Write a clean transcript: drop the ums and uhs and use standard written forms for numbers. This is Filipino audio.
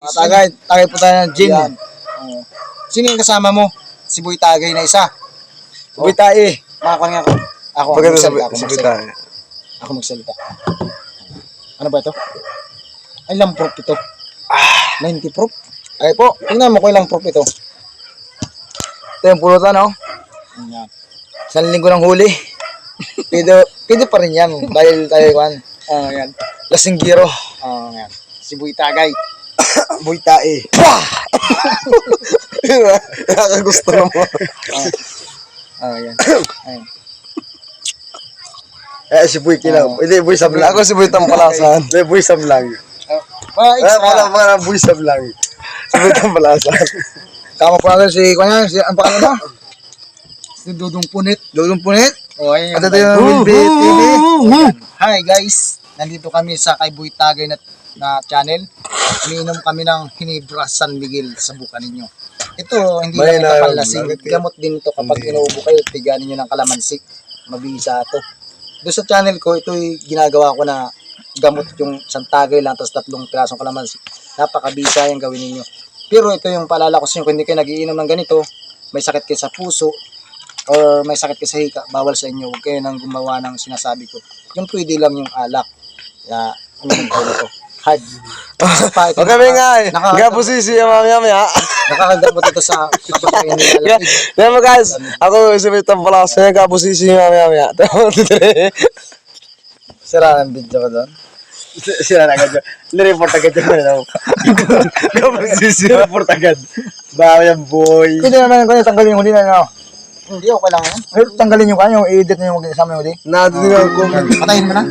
Tagay po tayo ng gin. Yan. Sino yung kasama mo? Si Boy Tagay na isa. Boy Tae. Makakuha nga ako. Ako Pagkata magsalita. si Boy Tae. Ako magsalita. Ano ba ito? Ay, ilang proof ito? 90 proof? Ay po, tingnan mo ko ilang proof ito. Ito yung pulutan, no? Ayan. 1 linggo ng huli. Pwede pa rin yan. Dahil tayo, Ayan. lasinggiro. Ayan. Si Boy Tagay. Boy Tae. Nakakagusto naman. Ayan. Ayan. Si Boy Kilaw. Hindi, Boy Sablang. Ako si Boy Tampalasan. Hindi, Boy Sablang. Extra. Para Boy Sablang. Si Boy Tampalasan. Tama po natin si, ang pangalan mo? Si Dudong Punit. Dudong Punit. O, ayun. At ito yung Wilby TV. Hi guys, nandito kami sa kay Boy Tagay na channel. Umiinom kami ng Hinebra San Miguel sa buka ninyo. Ito, hindi May lang kapanlasing. bakit Gamot din ito kapag inuubo kayo, tiganin nyo ng kalamansi. Mabisa ito. Doon sa channel ko, ito'y ginagawa ko na gamot yung isang tagay lang, tapos 3 pirasong kalamansi. Napakabisa yung gawin ninyo. Pero ito yung paalala ko sa inyo, kung hindi kayo nagiinom ng ganito, may sakit kayo sa puso, or may sakit kayo sa hika, bawal sa inyo. Huwag kayo nang gumawa ng sinasabi ko. Yung pwede lang yung alak. Kaya, uminom ko nito. Hard. Okay, nga eh. Nga po sisi yung mamaya. Nakakagamot ito sa kapag nilalapid. Yan mo guys, ako si Boy Tampalasan. Nga po sisi yung mamaya. Sira ang video ko doon. Sira na agad yun. Nireport agad yun. Nga po sisi yung report agad. Bawa yung boy. Pwede naman ko tanggalin yung huli na ano. Hindi, okay lang yan. Tanggalin yung kanya, yung i-edit na yung mag-isama yung huli. Nandun nga ang comment. Patayin mo na.